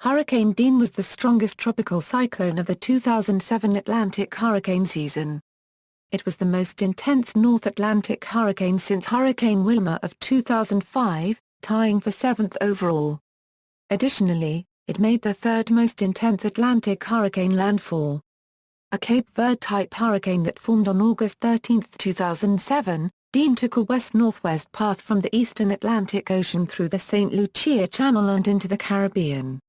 Hurricane Dean was the strongest tropical cyclone of the 2007 Atlantic hurricane season. It was the most intense North Atlantic hurricane since Hurricane Wilma of 2005, tying for 7th overall. Additionally, it made the third most intense Atlantic hurricane landfall. A Cape Verde-type hurricane that formed on August 13, 2007, Dean took a west-northwest path from the eastern Atlantic Ocean through the Saint Lucia Channel and into the Caribbean.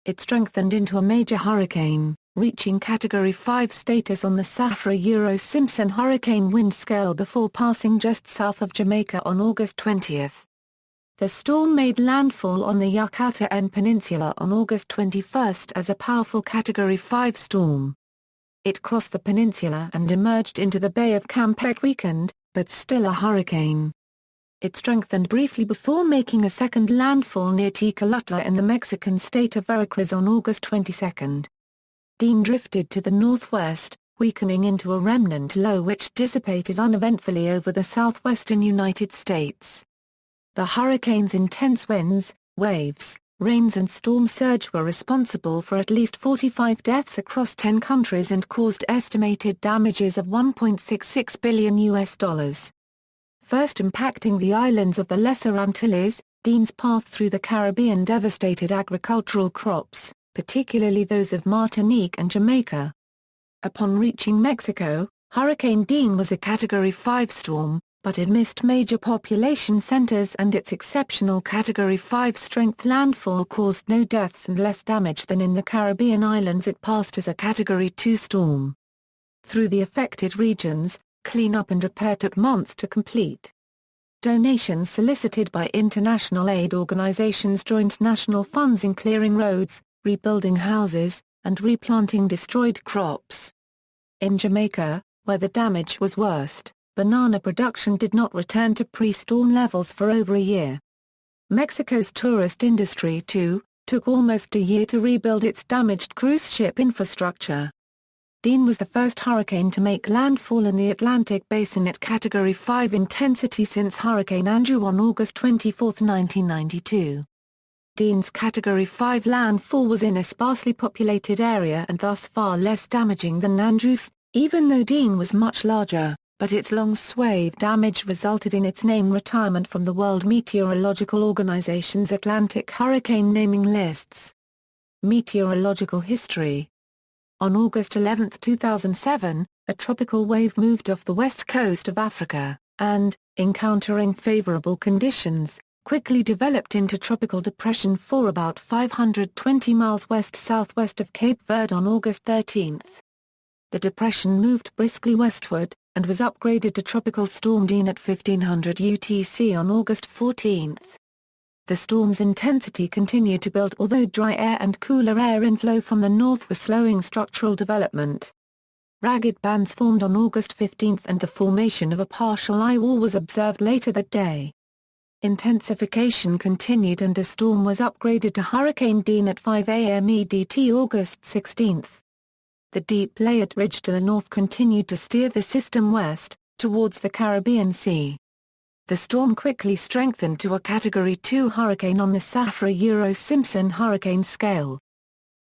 It strengthened into a major hurricane, reaching Category 5 status on the Saffir-Simpson hurricane wind scale before passing just south of Jamaica on August 20. The storm made landfall on the Yucatán Peninsula on August 21 as a powerful Category 5 storm. It crossed the peninsula and emerged into the Bay of Campeche weekend, but still a hurricane. It strengthened briefly before making a second landfall near Tecolutla in the Mexican state of Veracruz on August 22. Dean drifted to the northwest, weakening into a remnant low which dissipated uneventfully over the southwestern United States. The hurricane's intense winds, waves, rains and storm surge were responsible for at least 45 deaths across 10 countries and caused estimated damages of $1.66 billion. First impacting the islands of the Lesser Antilles, Dean's path through the Caribbean devastated agricultural crops, particularly those of Martinique and Jamaica. Upon reaching Mexico, Hurricane Dean was a Category 5 storm, but it missed major population centers and its exceptional Category 5 strength landfall caused no deaths and less damage than in the Caribbean islands. It passed as a Category 2 storm. Through the affected regions, cleanup and repair took months to complete. Donations solicited by international aid organizations joined national funds in clearing roads, rebuilding houses, and replanting destroyed crops. In Jamaica, where the damage was worst, banana production did not return to pre-storm levels for over a year. Mexico's tourist industry, too, took almost a year to rebuild its damaged cruise ship infrastructure. Dean was the first hurricane to make landfall in the Atlantic basin at Category 5 intensity since Hurricane Andrew on August 24, 1992. Dean's Category 5 landfall was in a sparsely populated area and thus far less damaging than Andrew's, even though Dean was much larger, but its long swathe damage resulted in its name retirement from the World Meteorological Organization's Atlantic hurricane naming lists. Meteorological history. On August 11, 2007, a tropical wave moved off the west coast of Africa, and, encountering favorable conditions, quickly developed into Tropical Depression 4 about 520 miles west-southwest of Cape Verde on August 13. The depression moved briskly westward, and was upgraded to Tropical Storm Dean at 1500 UTC on August 14. The storm's intensity continued to build although dry air and cooler air inflow from the north were slowing structural development. Ragged bands formed on August 15 and the formation of a partial eye wall was observed later that day. Intensification continued and the storm was upgraded to Hurricane Dean at 5 a.m. EDT August 16. The deep layered ridge to the north continued to steer the system west, towards the Caribbean Sea. The storm quickly strengthened to a Category 2 hurricane on the Saffir-Simpson hurricane scale.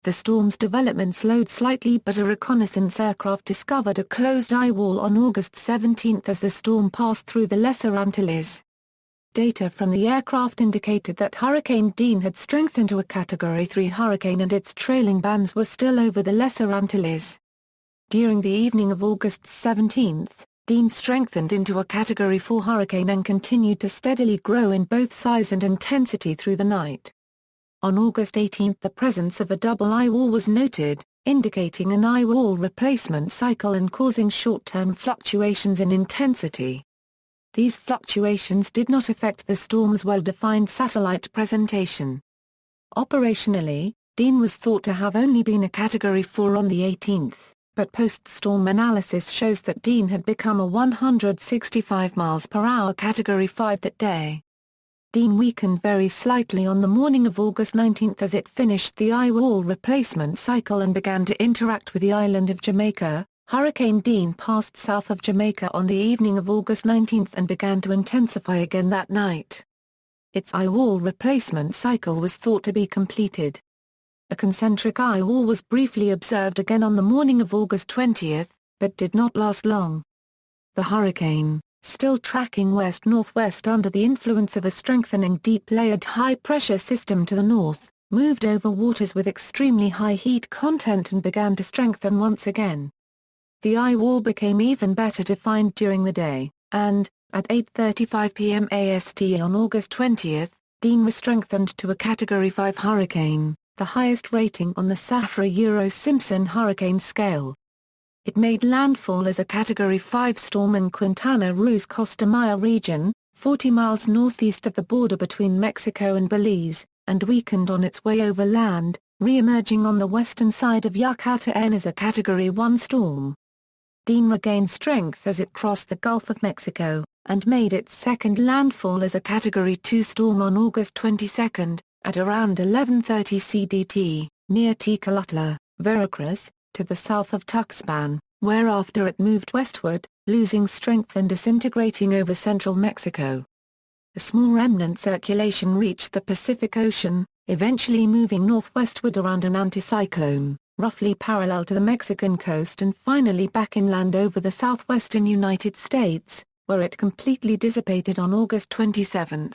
The storm's development slowed slightly but a reconnaissance aircraft discovered a closed eye wall on August 17 as the storm passed through the Lesser Antilles. Data from the aircraft indicated that Hurricane Dean had strengthened to a Category 3 hurricane and its trailing bands were still over the Lesser Antilles. During the evening of August 17, Dean strengthened into a Category 4 hurricane and continued to steadily grow in both size and intensity through the night. On August 18 the presence of a double eye wall was noted, indicating an eye wall replacement cycle and causing short-term fluctuations in intensity. These fluctuations did not affect the storm's well-defined satellite presentation. Operationally, Dean was thought to have only been a Category 4 on the 18th, but post-storm analysis shows that Dean had become a 165 mph Category 5 that day. Dean weakened very slightly on the morning of August 19 as it finished the eye wall replacement cycle and began to interact with the island of Jamaica. Hurricane Dean passed south of Jamaica on the evening of August 19 and began to intensify again that night. Its eye wall replacement cycle was thought to be completed. A concentric eye wall was briefly observed again on the morning of August 20, but did not last long. The hurricane, still tracking west-northwest under the influence of a strengthening deep-layered high-pressure system to the north, moved over waters with extremely high heat content and began to strengthen once again. The eye wall became even better defined during the day, and, at 8:35 p.m. AST on August 20, Dean was strengthened to a Category 5 hurricane, the highest rating on the Saffir-Simpson hurricane scale. It made landfall as a Category 5 storm in Quintana Roo's Costa Maya region, 40 miles northeast of the border between Mexico and Belize, and weakened on its way overland, re-emerging on the western side of Yucatán as a Category 1 storm. Dean regained strength as it crossed the Gulf of Mexico, and made its second landfall as a Category 2 storm on August 22, at around 11:30 CDT, near Tecolutla, Veracruz, to the south of Tuxpan, whereafter it moved westward, losing strength and disintegrating over central Mexico. A small remnant circulation reached the Pacific Ocean, eventually moving northwestward around an anticyclone, roughly parallel to the Mexican coast, and finally back inland over the southwestern United States, where it completely dissipated on August 27.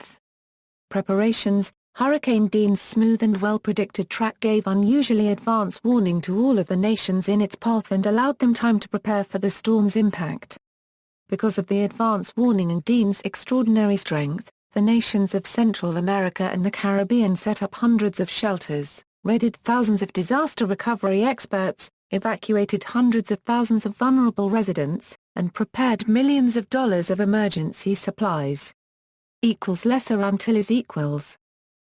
Preparations. Hurricane Dean's smooth and well-predicted track gave unusually advance warning to all of the nations in its path and allowed them time to prepare for the storm's impact. Because of the advance warning and Dean's extraordinary strength, the nations of Central America and the Caribbean set up hundreds of shelters, readied thousands of disaster recovery experts, evacuated hundreds of thousands of vulnerable residents, and prepared millions of dollars of emergency supplies. Lesser Antilles.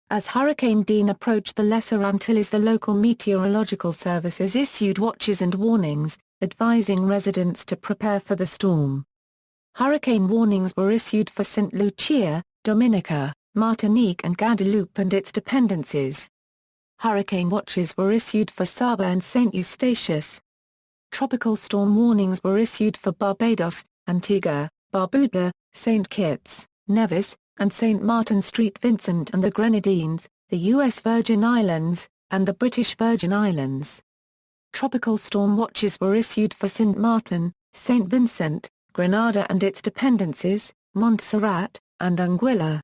As Hurricane Dean approached the Lesser Antilles, the local meteorological services issued watches and warnings, advising residents to prepare for the storm. Hurricane warnings were issued for Saint Lucia, Dominica, Martinique and Guadeloupe and its dependencies. Hurricane watches were issued for Saba and St. Eustatius. Tropical storm warnings were issued for Barbados, Antigua, Barbuda, St. Kitts, Nevis, and St. Martin St. Vincent and the Grenadines, the U.S. Virgin Islands, and the British Virgin Islands. Tropical storm watches were issued for St. Martin, St. Vincent, Grenada and its dependencies, Montserrat, and Anguilla.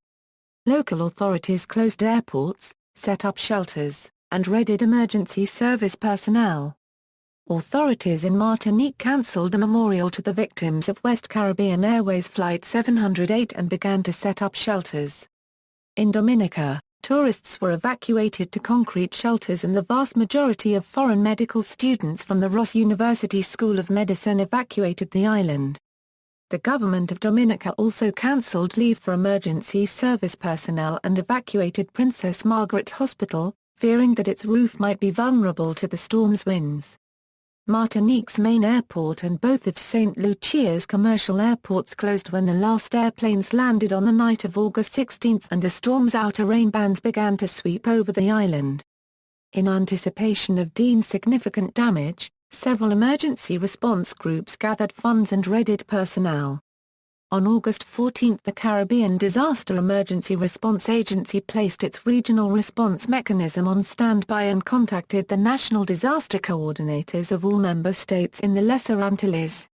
Local authorities closed airports, set up shelters, and readied emergency service personnel. Authorities in Martinique cancelled a memorial to the victims of West Caribbean Airways Flight 708 and began to set up shelters. In Dominica, tourists were evacuated to concrete shelters and the vast majority of foreign medical students from the Ross University School of Medicine evacuated the island. The government of Dominica also cancelled leave for emergency service personnel and evacuated Princess Margaret Hospital, fearing that its roof might be vulnerable to the storm's winds. Martinique's main airport and both of St. Lucia's commercial airports closed when the last airplanes landed on the night of August 16 and the storm's outer rain bands began to sweep over the island. In anticipation of Dean's significant damage, several emergency response groups gathered funds and readied personnel. On August 14 the Caribbean Disaster Emergency Response Agency placed its regional response mechanism on standby and contacted the national disaster coordinators of all member states in the Lesser Antilles.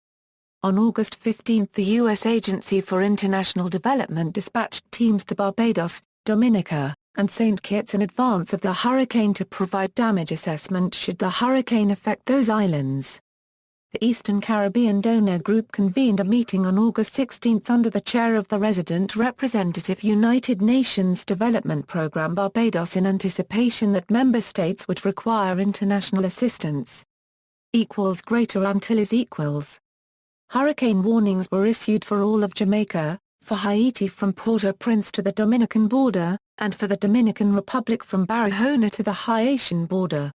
On August 15 the U.S. Agency for International Development dispatched teams to Barbados, Dominica, and St. Kitts in advance of the hurricane to provide damage assessment should the hurricane affect those islands. The Eastern Caribbean Donor Group convened a meeting on August 16 under the chair of the resident representative United Nations Development Programme Barbados in anticipation that member states would require international assistance. Greater Antilles. Hurricane warnings were issued for all of Jamaica, for Haiti from Port-au-Prince to the Dominican border, and for the Dominican Republic from Barahona to the Haitian border.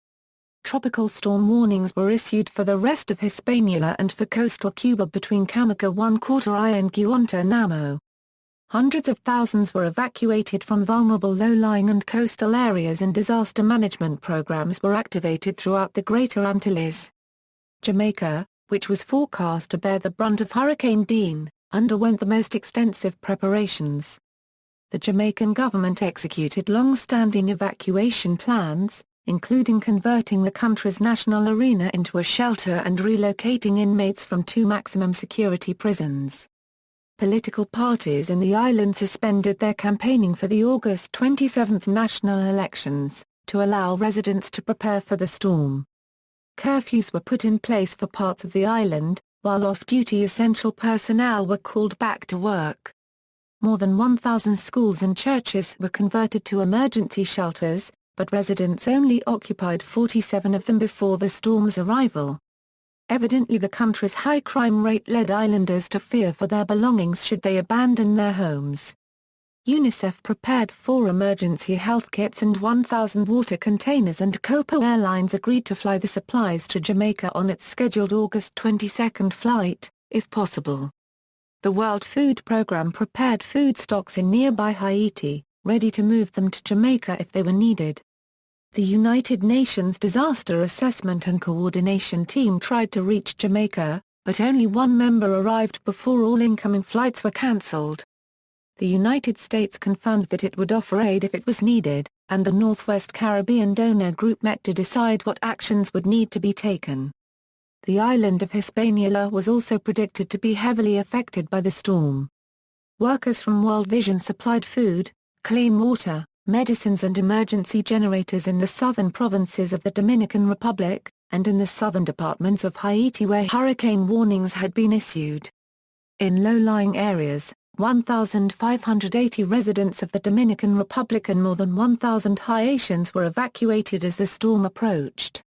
Tropical storm warnings were issued for the rest of Hispaniola and for coastal Cuba between Camagüey and Guantánamo. Hundreds of thousands were evacuated from vulnerable low-lying and coastal areas and disaster management programs were activated throughout the Greater Antilles. Jamaica, which was forecast to bear the brunt of Hurricane Dean, underwent the most extensive preparations. The Jamaican government executed long-standing evacuation plans, including converting the country's national arena into a shelter and relocating inmates from 2 maximum security prisons. Political parties in the island suspended their campaigning for the August 27 national elections, to allow residents to prepare for the storm. Curfews were put in place for parts of the island, while off-duty essential personnel were called back to work. More than 1,000 schools and churches were converted to emergency shelters, but residents only occupied 47 of them before the storm's arrival. Evidently the country's high crime rate led islanders to fear for their belongings should they abandon their homes. UNICEF prepared 4 emergency health kits and 1,000 water containers, and Copa Airlines agreed to fly the supplies to Jamaica on its scheduled August 22 flight, if possible. The World Food Programme prepared food stocks in nearby Haiti, ready to move them to Jamaica if they were needed. The United Nations Disaster Assessment and Coordination Team tried to reach Jamaica, but only 1 member arrived before all incoming flights were cancelled. The United States confirmed that it would offer aid if it was needed, and the Northwest Caribbean donor group met to decide what actions would need to be taken. The island of Hispaniola was also predicted to be heavily affected by the storm. Workers from World Vision supplied food, clean water, medicines and emergency generators in the southern provinces of the Dominican Republic, and in the southern departments of Haiti where hurricane warnings had been issued. In low-lying areas, 1,580 residents of the Dominican Republic and more than 1,000 Haitians were evacuated as the storm approached.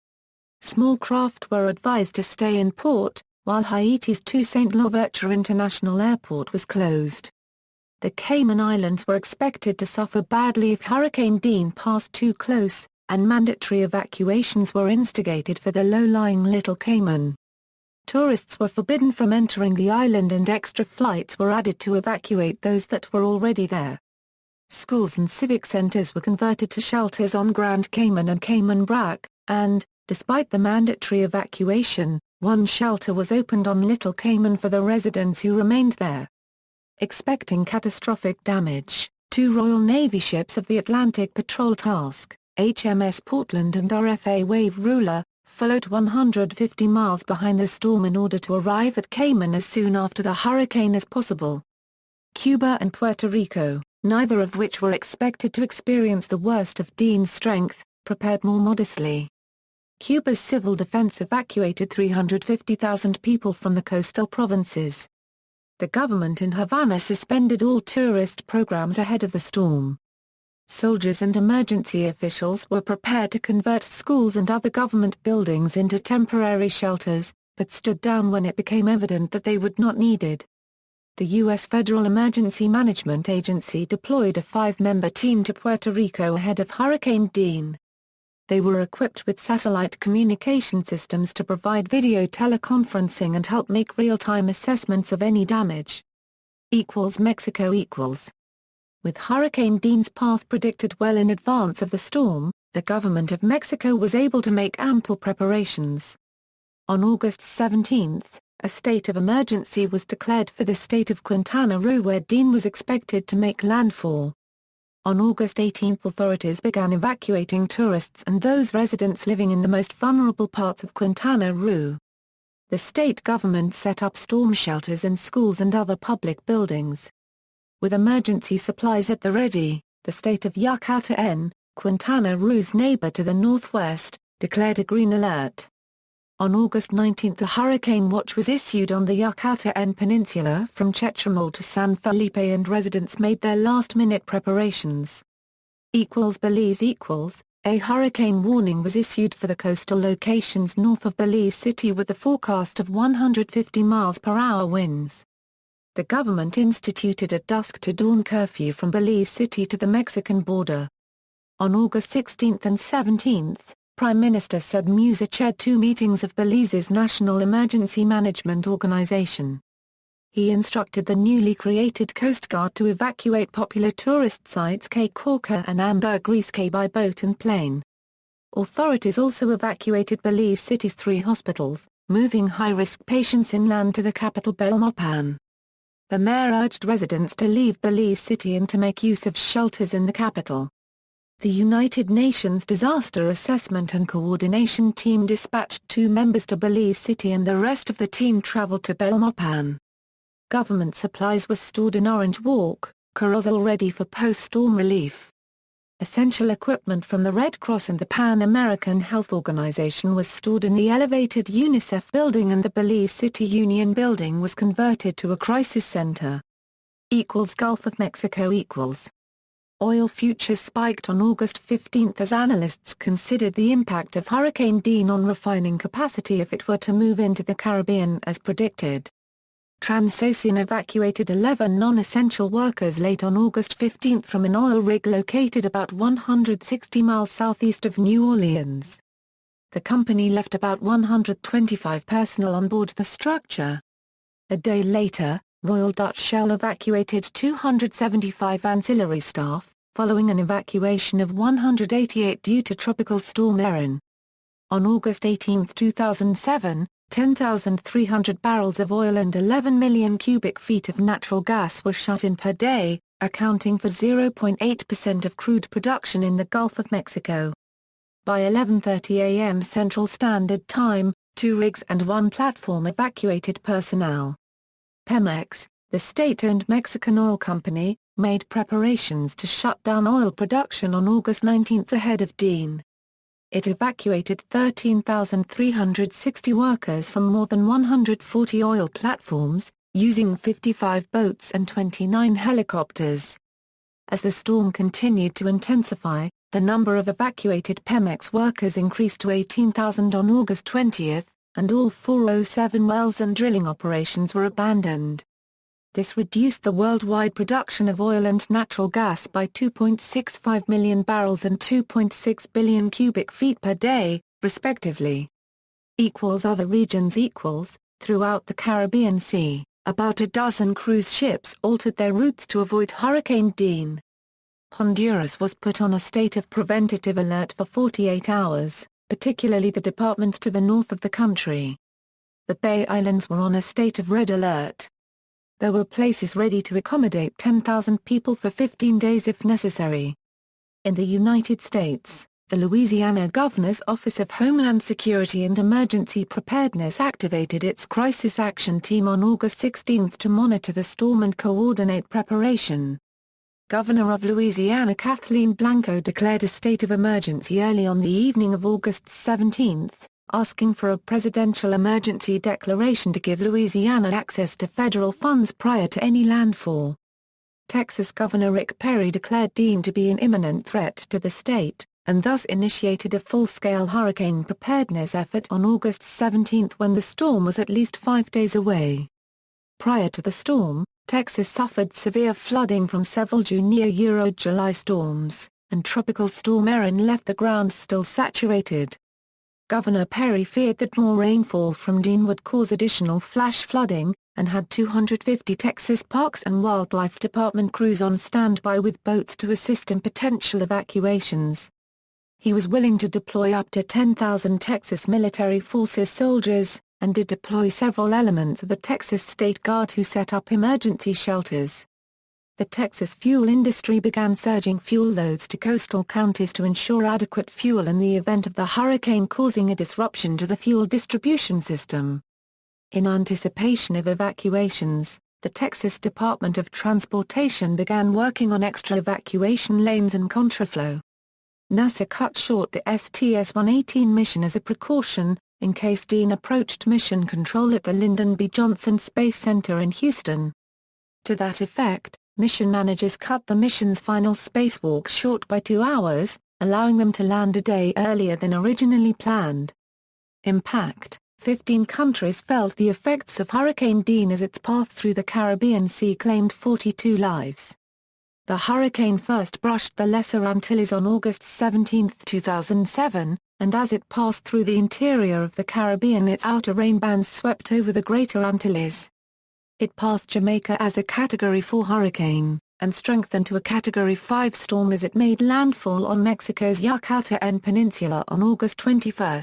Small craft were advised to stay in port, while Haiti's Saint Lucia International Airport was closed. The Cayman Islands were expected to suffer badly if Hurricane Dean passed too close, and mandatory evacuations were instigated for the low-lying Little Cayman. Tourists were forbidden from entering the island and extra flights were added to evacuate those that were already there. Schools and civic centers were converted to shelters on Grand Cayman and Cayman Brac, and, despite the mandatory evacuation, 1 shelter was opened on Little Cayman for the residents who remained there. Expecting catastrophic damage, 2 Royal Navy ships of the Atlantic Patrol Task, HMS Portland and RFA Wave Ruler, followed 150 miles behind the storm in order to arrive at Cayman as soon after the hurricane as possible. Cuba and Puerto Rico, neither of which were expected to experience the worst of Dean's strength, prepared more modestly. Cuba's civil defense evacuated 350,000 people from the coastal provinces. The government in Havana suspended all tourist programs ahead of the storm. Soldiers and emergency officials were prepared to convert schools and other government buildings into temporary shelters, but stood down when it became evident that they would not needed. The U.S. Federal Emergency Management Agency deployed a 5-member team to Puerto Rico ahead of Hurricane Dean. They were equipped with satellite communication systems to provide video teleconferencing and help make real-time assessments of any damage. Mexico =. With Hurricane Dean's path predicted well in advance of the storm, the government of Mexico was able to make ample preparations. On August 17, a state of emergency was declared for the state of Quintana Roo where Dean was expected to make landfall. On August 18 authorities began evacuating tourists and those residents living in the most vulnerable parts of Quintana Roo. The state government set up storm shelters in schools and other public buildings. With emergency supplies at the ready, the state of Yucatán, Quintana Roo's neighbor to the northwest, declared a green alert. On August 19 a hurricane watch was issued on the Yucatán Peninsula from Chetumal to San Felipe and residents made their last-minute preparations. Belize A hurricane warning was issued for the coastal locations north of Belize City with a forecast of 150 miles/hour winds. The government instituted a dusk-to-dawn curfew from Belize City to the Mexican border. On August 16 and 17, Prime Minister Said Musa chaired 2 meetings of Belize's National Emergency Management Organization. He instructed the newly created Coast Guard to evacuate popular tourist sites Cape Corca and Ambergris Caye by boat and plane. Authorities also evacuated Belize City's 3 hospitals, moving high-risk patients inland to the capital Belmopan. The mayor urged residents to leave Belize City and to make use of shelters in the capital. The United Nations Disaster Assessment and Coordination Team dispatched 2 members to Belize City and the rest of the team traveled to Belmopan. Government supplies were stored in Orange Walk, Corozal ready for post-storm relief. Essential equipment from the Red Cross and the Pan American Health Organization was stored in the elevated UNICEF building, and the Belize City Union building was converted to a crisis center. Gulf of Mexico equals. Oil futures spiked on August 15 as analysts considered the impact of Hurricane Dean on refining capacity if it were to move into the Caribbean as predicted. Transocean evacuated 11 non-essential workers late on August 15 from an oil rig located about 160 miles southeast of New Orleans. The company left about 125 personnel on board the structure. A day later, Royal Dutch Shell evacuated 275 ancillary staff, following an evacuation of 188 due to Tropical Storm Erin. On August 18, 2007, 10,300 barrels of oil and 11 million cubic feet of natural gas were shut in per day, accounting for 0.8% of crude production in the Gulf of Mexico. By 11:30 a.m. Central Standard Time, 2 rigs and 1 platform evacuated personnel. Pemex, the state-owned Mexican oil company, made preparations to shut down oil production on August 19 ahead of Dean. It evacuated 13,360 workers from more than 140 oil platforms, using 55 boats and 29 helicopters. As the storm continued to intensify, the number of evacuated Pemex workers increased to 18,000 on August 20, and all 407 wells and drilling operations were abandoned. This reduced the worldwide production of oil and natural gas by 2.65 million barrels and 2.6 billion cubic feet per day, respectively. Other regions throughout the Caribbean Sea, about a dozen cruise ships altered their routes to avoid Hurricane Dean. Honduras was put on a state of preventative alert for 48 hours, particularly the departments to the north of the country. The Bay Islands were on a state of red alert. There were places ready to accommodate 10,000 people for 15 days if necessary. In the United States, the Louisiana Governor's Office of Homeland Security and Emergency Preparedness activated its Crisis Action Team on August 16 to monitor the storm and coordinate preparation. Governor of Louisiana Kathleen Blanco declared a state of emergency early on the evening of August 17, asking for a presidential emergency declaration to give Louisiana access to federal funds prior to any landfall. Texas Governor Rick Perry declared Dean to be an imminent threat to the state, and thus initiated a full-scale hurricane preparedness effort on August 17 when the storm was at least 5 days away. Prior to the storm, Texas suffered severe flooding from several June-July storms, and Tropical Storm Erin left the ground still saturated. Governor Perry feared that more rainfall from Dean would cause additional flash flooding, and had 250 Texas Parks and Wildlife Department crews on standby with boats to assist in potential evacuations. He was willing to deploy up to 10,000 Texas Military Forces soldiers, and did deploy several elements of the Texas State Guard who set up emergency shelters. The Texas fuel industry began surging fuel loads to coastal counties to ensure adequate fuel in the event of the hurricane causing a disruption to the fuel distribution system. In anticipation of evacuations, the Texas Department of Transportation began working on extra evacuation lanes and contraflow. NASA cut short the STS-118 mission as a precaution, in case Dean approached mission control at the Lyndon B. Johnson Space Center in Houston. To that effect, mission managers cut the mission's final spacewalk short by 2 hours, allowing them to land a day earlier than originally planned. Impact: 15 countries felt the effects of Hurricane Dean as its path through the Caribbean Sea claimed 42 lives. The hurricane first brushed the Lesser Antilles on August 17, 2007, and as it passed through the interior of the Caribbean its outer rain bands swept over the Greater Antilles. It passed Jamaica as a Category 4 hurricane, and strengthened to a Category 5 storm as it made landfall on Mexico's Yucatán Peninsula on August 21.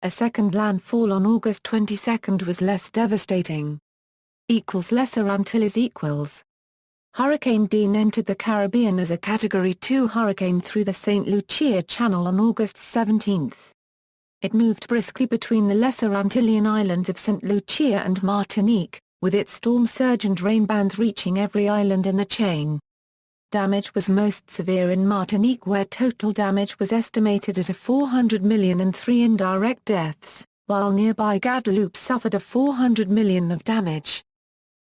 A second landfall on August 22 was less devastating. Lesser Antilles equals. Hurricane Dean entered the Caribbean as a Category 2 hurricane through the Saint Lucia Channel on August 17. It moved briskly between the Lesser Antillean islands of Saint Lucia and Martinique, with its storm surge and rain bands reaching every island in the chain. Damage was most severe in Martinique, where total damage was estimated at 400 million and 3 indirect deaths, while nearby Guadeloupe suffered 400 million of damage.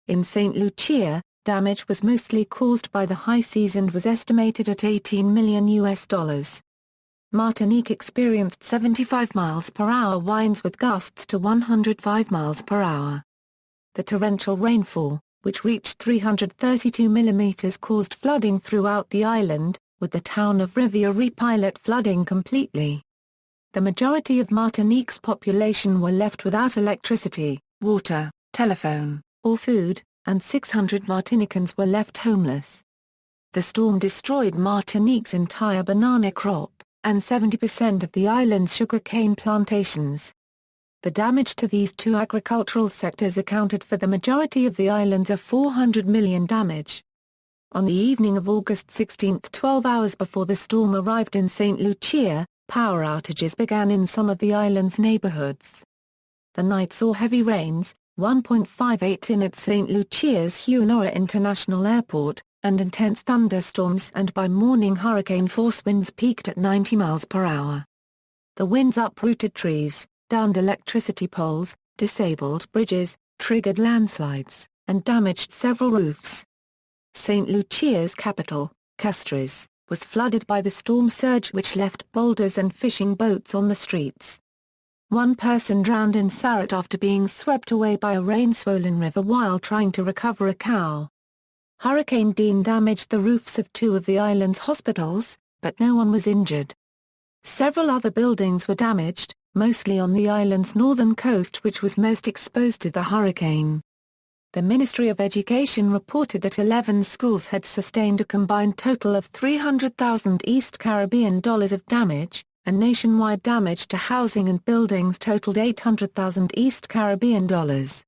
In Saint Lucia, damage was mostly caused by the high seas and was estimated at $18 million. Martinique experienced 75 miles per hour winds with gusts to 105 miles per hour. The torrential rainfall, which reached 332 millimeters, caused flooding throughout the island, with the town of Rivière-Pilot flooding completely. The majority of Martinique's population were left without electricity, water, telephone, or food, and 600 Martinicans were left homeless. The storm destroyed Martinique's entire banana crop, and 70% of the island's sugarcane plantations. The damage to these two agricultural sectors accounted for the majority of the island's 400 million damage. On the evening of August 16, 12 hours before the storm arrived in Saint Lucia, power outages began in some of the island's neighborhoods. The night saw heavy rains, 1.58 in at St. Lucia's Huanora International Airport, and intense thunderstorms, and by morning hurricane-force winds peaked at 90 miles per hour. The winds uprooted trees, downed electricity poles, disabled bridges, triggered landslides, and damaged several roofs. St. Lucia's capital, Castries, was flooded by the storm surge, which left boulders and fishing boats on the streets. One person drowned in Sarat after being swept away by a rain-swollen river while trying to recover a cow. Hurricane Dean damaged the roofs of two of the island's hospitals, but no one was injured. Several other buildings were damaged, mostly on the island's northern coast, which was most exposed to the hurricane. The Ministry of Education reported that 11 schools had sustained a combined total of $300,000 East Caribbean dollars of damage, and nationwide damage to housing and buildings totaled $800,000 East Caribbean dollars.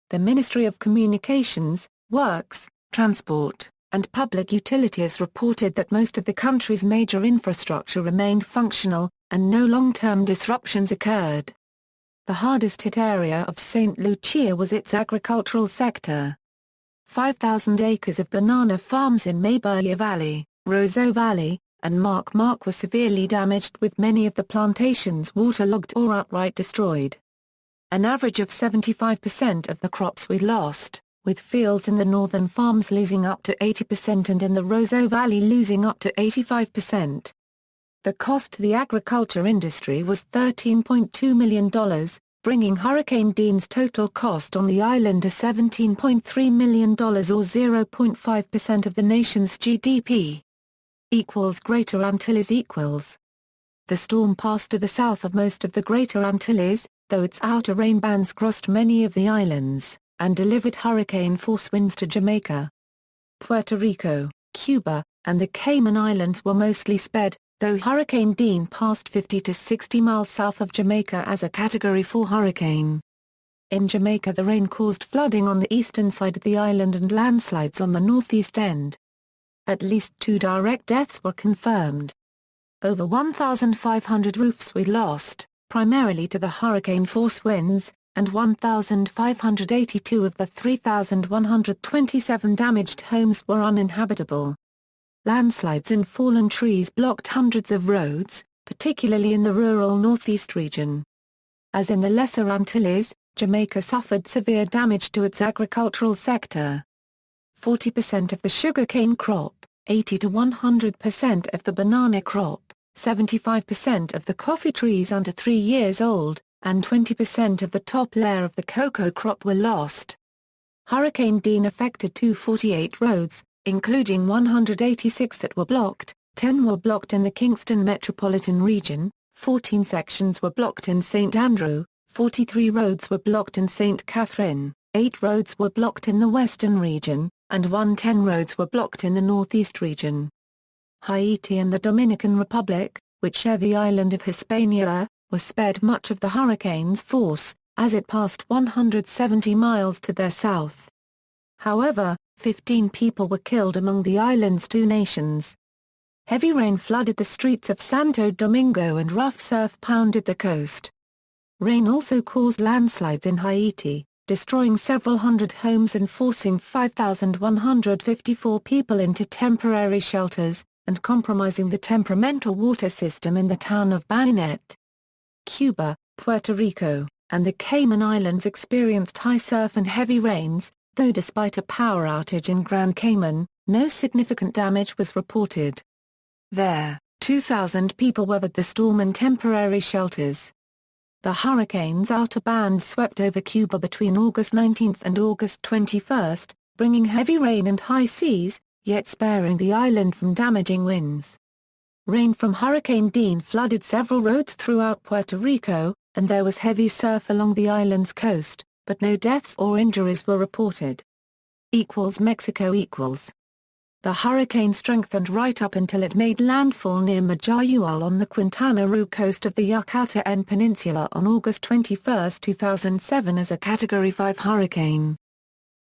The Ministry of Communications, Works, Transport, and Public Utilities reported that most of the country's major infrastructure remained functional, and no long-term disruptions occurred. The hardest-hit area of St. Lucia was its agricultural sector. 5,000 acres of banana farms in Maybury Valley, Roseau Valley, and Mark were severely damaged, with many of the plantations waterlogged or outright destroyed. An average of 75% of the crops were lost, with fields in the northern farms losing up to 80% and in the Roseau Valley losing up to 85%. The cost to the agriculture industry was $13.2 million, bringing Hurricane Dean's total cost on the island to $17.3 million, or 0.5% of the nation's GDP. Greater Antilles equals. The storm passed to the south of most of the Greater Antilles, though its outer rain bands crossed many of the islands, and delivered hurricane-force winds to Jamaica. Puerto Rico, Cuba, and the Cayman Islands were mostly spared, though Hurricane Dean passed 50 to 60 miles south of Jamaica as a Category 4 hurricane. In Jamaica, the rain caused flooding on the eastern side of the island and landslides on the northeast end. At least 2 direct deaths were confirmed. Over 1,500 roofs were lost, primarily to the hurricane-force winds, and 1,582 of the 3,127 damaged homes were uninhabitable. Landslides and fallen trees blocked hundreds of roads, particularly in the rural northeast region. As in the Lesser Antilles, Jamaica suffered severe damage to its agricultural sector. 40% of the sugarcane crop, 80 to 100% of the banana crop, 75% of the coffee trees under 3 years old, and 20% of the top layer of the cocoa crop were lost. Hurricane Dean affected 248 roads, including 186 that were blocked, 10 were blocked in the Kingston metropolitan region, 14 sections were blocked in St. Andrew, 43 roads were blocked in St. Catherine, 8 roads were blocked in the western region, and 110 roads were blocked in the northeast region. Haiti and the Dominican Republic, which share the island of Hispaniola, were spared much of the hurricane's force, as it passed 170 miles to their south. However, 15 people were killed among the island's two nations. Heavy rain flooded the streets of Santo Domingo and rough surf pounded the coast. Rain also caused landslides in Haiti, destroying several hundred homes and forcing 5,154 people into temporary shelters, and compromising the temperamental water system in the town of Bayonet. Cuba, Puerto Rico, and the Cayman Islands experienced high surf and heavy rains, though despite a power outage in Grand Cayman, no significant damage was reported. There, 2,000 people weathered the storm in temporary shelters. The hurricane's outer bands swept over Cuba between August 19 and August 21, bringing heavy rain and high seas, yet sparing the island from damaging winds. Rain from Hurricane Dean flooded several roads throughout Puerto Rico, and there was heavy surf along the island's coast, but no deaths or injuries were reported. Mexico. The hurricane strengthened right up until it made landfall near Mayagüel on the Quintana Roo coast of the Yucatán Peninsula on August 21, 2007 as a Category 5 hurricane.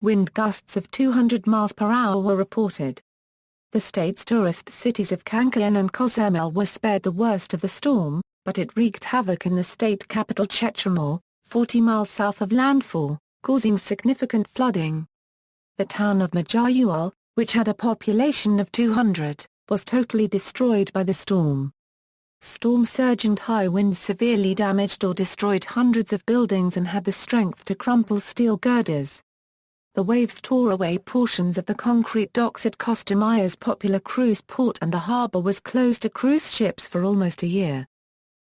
Wind gusts of 200 miles per hour were reported. The state's tourist cities of Cancún and Cozumel were spared the worst of the storm, but it wreaked havoc in the state capital Chetumal, 40 miles south of landfall, causing significant flooding. The town of Mayagüel, which had a population of 200, was totally destroyed by the storm. Storm surge and high winds severely damaged or destroyed hundreds of buildings and had the strength to crumple steel girders. The waves tore away portions of the concrete docks at Costa Maya's popular cruise port, and the harbor was closed to cruise ships for almost a year.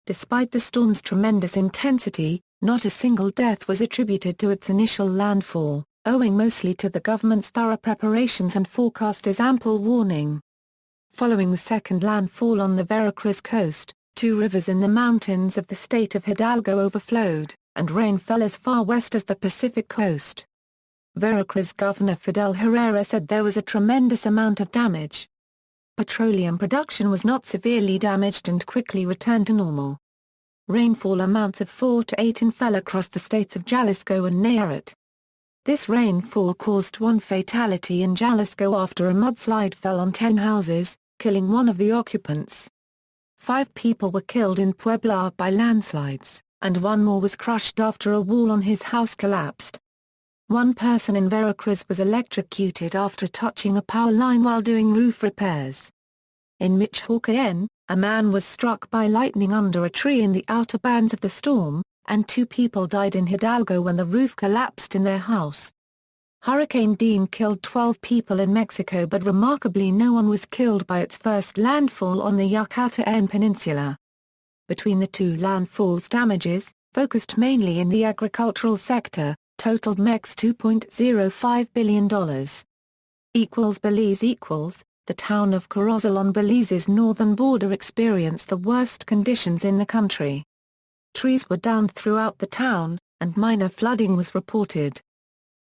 Despite the storm's tremendous intensity, not a single death was attributed to its initial landfall, owing mostly to the government's thorough preparations and forecasters' ample warning. Following the second landfall on the Veracruz coast, two rivers in the mountains of the state of Hidalgo overflowed, and rain fell as far west as the Pacific coast. Veracruz Governor Fidel Herrera said there was a tremendous amount of damage. Petroleum production was not severely damaged and quickly returned to normal. Rainfall amounts of 4 to 8 in fell across the states of Jalisco and Nayarit. This rainfall caused one fatality in Jalisco after a mudslide fell on 10 houses, killing one of the occupants. 5 people were killed in Puebla by landslides, and one more was crushed after a wall on his house collapsed. One person in Veracruz was electrocuted after touching a power line while doing roof repairs. In Michoacán, a man was struck by lightning under a tree in the outer bands of the storm, and 2 people died in Hidalgo when the roof collapsed in their house. Hurricane Dean killed 12 people in Mexico, but remarkably no one was killed by its first landfall on the Yucatán Peninsula. Between the two landfalls, damages, focused mainly in the agricultural sector, totaled Mex $2.05 billion. Belize. The town of Corozal on Belize's northern border experienced the worst conditions in the country. Trees were downed throughout the town, and minor flooding was reported.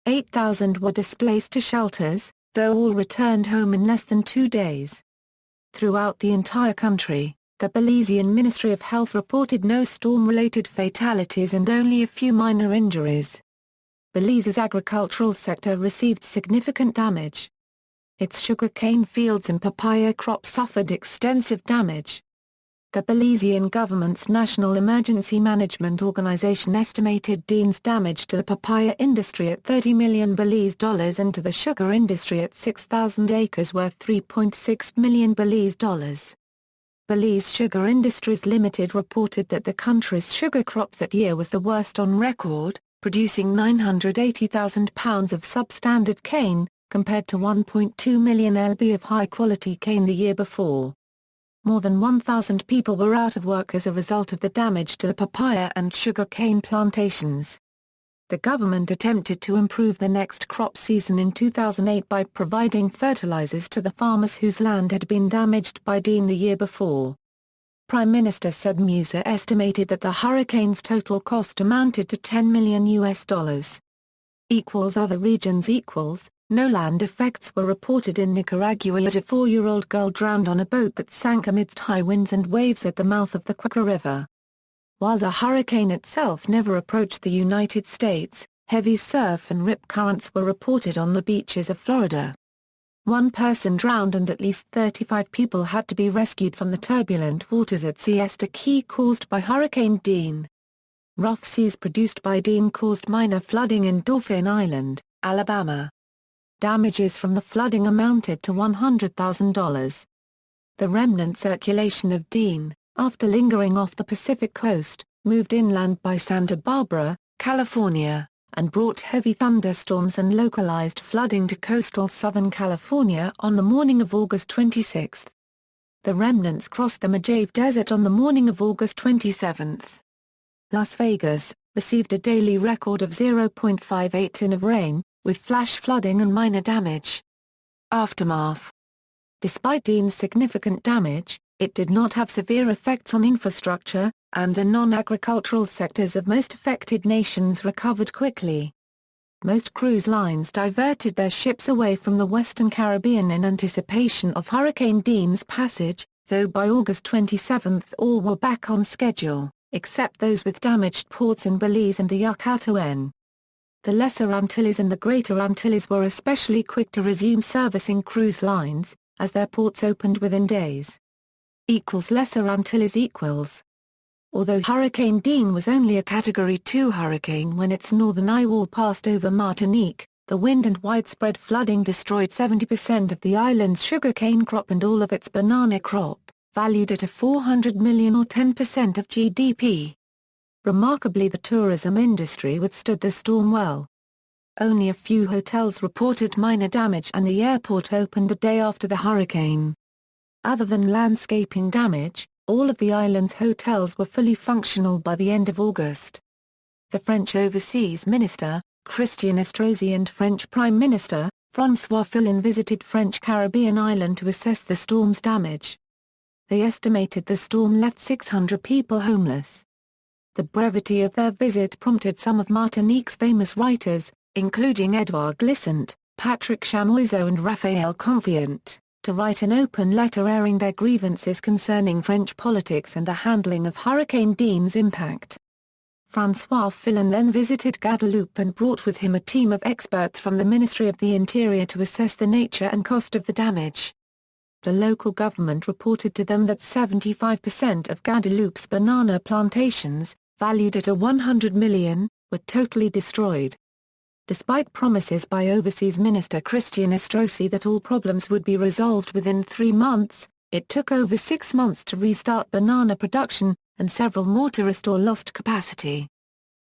8,000 were displaced to shelters, though all returned home in less than 2 days. Throughout the entire country, the Belizean Ministry of Health reported no storm-related fatalities and only a few minor injuries. Belize's agricultural sector received significant damage. Its sugarcane fields and papaya crops suffered extensive damage. The Belizean government's National Emergency Management Organization estimated Dean's damage to the papaya industry at $30 million and to the sugar industry at 6,000 acres worth $3.6 million. Belize Sugar Industries Limited reported that the country's sugar crop that year was the worst on record, producing 980,000 pounds of substandard cane, compared to 1.2 million lb of high-quality cane the year before. More than 1,000 people were out of work as a result of the damage to the papaya and sugar cane plantations. The government attempted to improve the next crop season in 2008 by providing fertilizers to the farmers whose land had been damaged by Dean the year before. Prime Minister Said Musa estimated that the hurricane's total cost amounted to $10 million. Other regions. No land effects were reported in Nicaragua, yet a 4-year-old girl drowned on a boat that sank amidst high winds and waves at the mouth of the Cuca River. While the hurricane itself never approached the United States, Heavy surf and rip currents were reported on the beaches of Florida. One person drowned and at least 35 people had to be rescued from the turbulent waters at Siesta Key caused by Hurricane Dean. Rough seas produced by Dean caused minor flooding in Dauphin Island, Alabama. Damages from the flooding amounted to $100,000. The remnant circulation of Dean, after lingering off the Pacific coast, moved inland by Santa Barbara, California, and brought heavy thunderstorms and localized flooding to coastal Southern California on the morning of August 26. The remnants crossed the Mojave Desert on the morning of August 27. Las Vegas received a daily record of 0.58 in of rain, with flash flooding and minor damage. Aftermath. Despite Dean's significant damage, it did not have severe effects on infrastructure, and the non-agricultural sectors of most affected nations recovered quickly. Most cruise lines diverted their ships away from the Western Caribbean in anticipation of Hurricane Dean's passage, though by August 27 all were back on schedule, except those with damaged ports in Belize and the Yucatán. The Lesser Antilles and the Greater Antilles were especially quick to resume servicing cruise lines, as their ports opened within days. Lesser Antilles equals. Although Hurricane Dean was only a Category 2 hurricane when its northern eyewall passed over Martinique, the wind and widespread flooding destroyed 70% of the island's sugarcane crop and all of its banana crop, valued at $400 million or 10% of GDP. Remarkably, the tourism industry withstood the storm well. Only a few hotels reported minor damage and the airport opened the day after the hurricane. Other than landscaping damage, all of the island's hotels were fully functional by the end of August. The French Overseas Minister, Christian Estrosi, and French Prime Minister, François Fillon, visited French Caribbean island to assess the storm's damage. They estimated the storm left 600 people homeless. The brevity of their visit prompted some of Martinique's famous writers, including Edouard Glissant, Patrick Chamoiseau and Raphael Confiant, to write an open letter airing their grievances concerning French politics and the handling of Hurricane Dean's impact. François Fillon then visited Guadeloupe and brought with him a team of experts from the Ministry of the Interior to assess the nature and cost of the damage. The local government reported to them that 75% of Guadeloupe's banana plantations, valued at $100 million, were totally destroyed. Despite promises by Overseas Minister Christian Estrosi that all problems would be resolved within 3 months, it took over 6 months to restart banana production, and several more to restore lost capacity.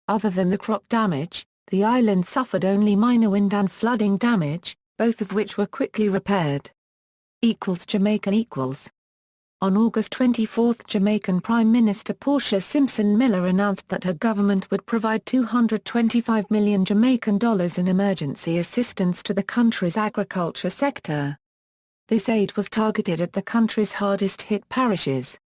Other than the crop damage, the island suffered only minor wind and flooding damage, both of which were quickly repaired. Jamaica equals. On August 24, Jamaican Prime Minister Portia Simpson Miller announced that her government would provide $225 million Jamaican dollars in emergency assistance to the country's agriculture sector. This aid was targeted at the country's hardest-hit parishes.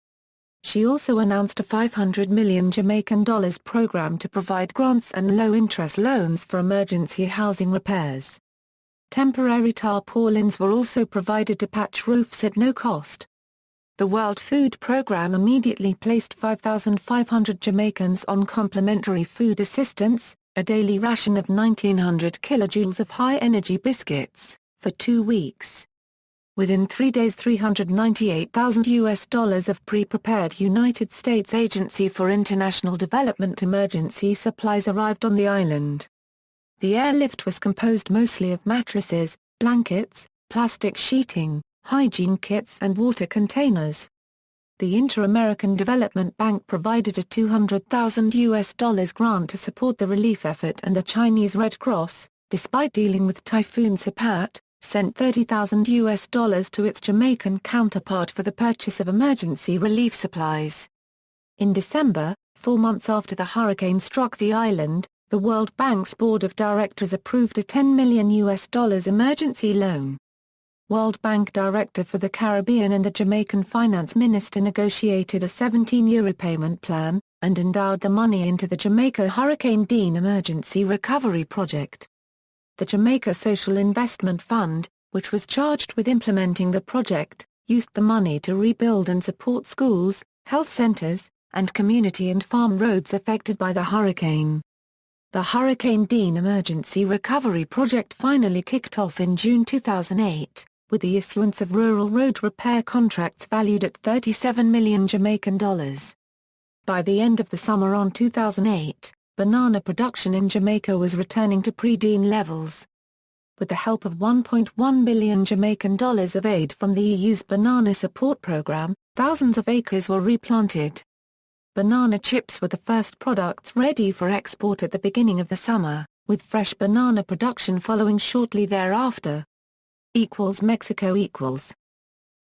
She also announced a $500 million Jamaican dollars program to provide grants and low-interest loans for emergency housing repairs. Temporary tarpaulins were also provided to patch roofs at no cost. The World Food Programme immediately placed 5,500 Jamaicans on complimentary food assistance, a daily ration of 1,900 kilojoules of high-energy biscuits, for 2 weeks. Within 3 days, $398,000 of pre-prepared United States Agency for International Development emergency supplies arrived on the island. The airlift was composed mostly of mattresses, blankets, plastic sheeting, hygiene kits and water containers. The Inter-American Development Bank provided a $200,000 grant to support the relief effort, and the Chinese Red Cross, despite dealing with Typhoon Sipat, sent $30,000 to its Jamaican counterpart for the purchase of emergency relief supplies. In December, 4 months after the hurricane struck the island, the World Bank's Board of Directors approved a $10 million emergency loan. World Bank Director for the Caribbean and the Jamaican Finance Minister negotiated a 17-year repayment plan, and endowed the money into the Jamaica Hurricane Dean Emergency Recovery Project. The Jamaica Social Investment Fund, which was charged with implementing the project, used the money to rebuild and support schools, health centers, and community and farm roads affected by the hurricane. The Hurricane Dean Emergency Recovery Project finally kicked off in June 2008, with the issuance of rural road repair contracts valued at $37 million Jamaican dollars. By the end of the summer on 2008, banana production in Jamaica was returning to pre-Dean levels. With the help of $1.1 billion Jamaican dollars of aid from the EU's Banana Support Program, thousands of acres were replanted. Banana chips were the first products ready for export at the beginning of the summer, with fresh banana production following shortly thereafter. Mexico.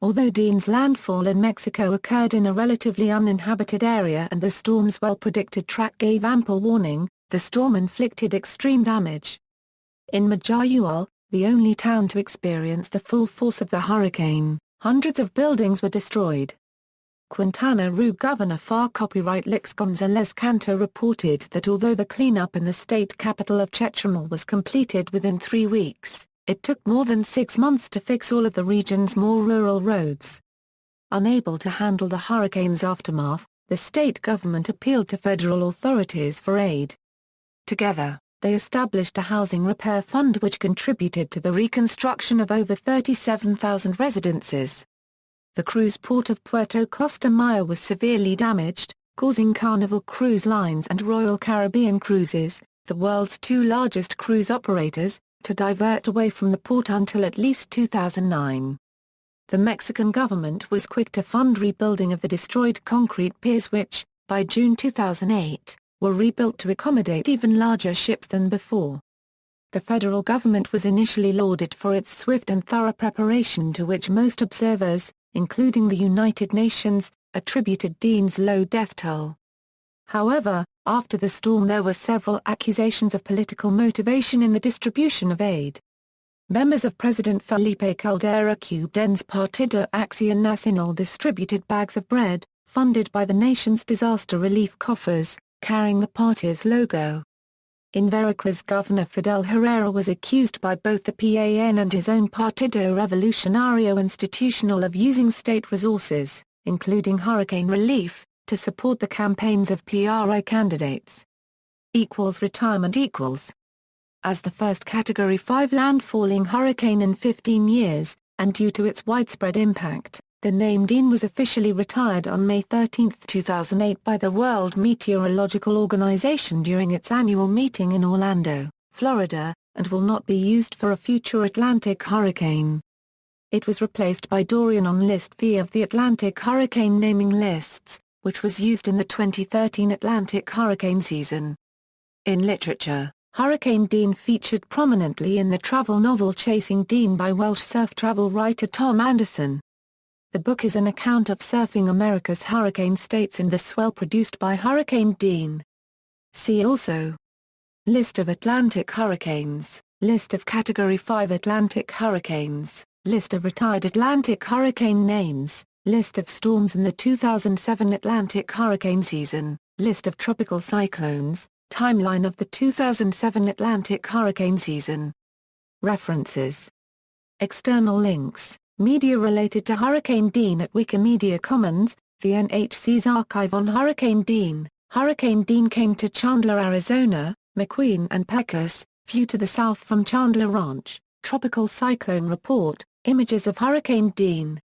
Although Dean's landfall in Mexico occurred in a relatively uninhabited area and the storm's well-predicted track gave ample warning, the storm inflicted extreme damage. In Mayagüez, the only town to experience the full force of the hurricane, hundreds of buildings were destroyed. Quintana Roo Governor FAR copyright Lix Gonzalez Canto reported that although the cleanup in the state capital of Chetumal was completed within 3 weeks, it took more than 6 months to fix all of the region's more rural roads. Unable to handle the hurricane's aftermath, the state government appealed to federal authorities for aid. Together, they established a housing repair fund which contributed to the reconstruction of over 37,000 residences. The cruise port of Puerto Costa Maya was severely damaged, causing Carnival Cruise Lines and Royal Caribbean Cruises, the world's two largest cruise operators, to divert away from the port until at least 2009. The Mexican government was quick to fund rebuilding of the destroyed concrete piers which, by June 2008, were rebuilt to accommodate even larger ships than before. The federal government was initially lauded for its swift and thorough preparation to which most observers, including the United Nations, attributed Dean's low death toll. However, after the storm there were several accusations of political motivation in the distribution of aid. Members of President Felipe Caldera Cuben's Partido Acción Nacional distributed bags of bread, funded by the nation's disaster relief coffers, carrying the party's logo. In Veracruz, Governor Fidel Herrera was accused by both the PAN and his own Partido Revolucionario Institucional of using state resources, including hurricane relief, to support the campaigns of PRI candidates. Retirement. As the first Category 5 landfalling hurricane in 15 years, and due to its widespread impact, the name Dean was officially retired on May 13, 2008 by the World Meteorological Organization during its annual meeting in Orlando, Florida, and will not be used for a future Atlantic hurricane. It was replaced by Dorian on List V of the Atlantic hurricane naming lists, which was used in the 2013 Atlantic hurricane season. In literature, Hurricane Dean featured prominently in the travel novel Chasing Dean by Welsh surf travel writer Tom Anderson. The book is an account of surfing America's hurricane states and the swell produced by Hurricane Dean. See also: List of Atlantic hurricanes, List of Category 5 Atlantic hurricanes, List of retired Atlantic hurricane names, List of storms in the 2007 Atlantic hurricane season, List of tropical cyclones, Timeline of the 2007 Atlantic hurricane season. References. External links. Media related to Hurricane Dean at Wikimedia Commons, the NHC's archive on Hurricane Dean. Hurricane Dean came to Chandler, Arizona, McQueen and Pecos, view to the south from Chandler Ranch, tropical cyclone report, images of Hurricane Dean.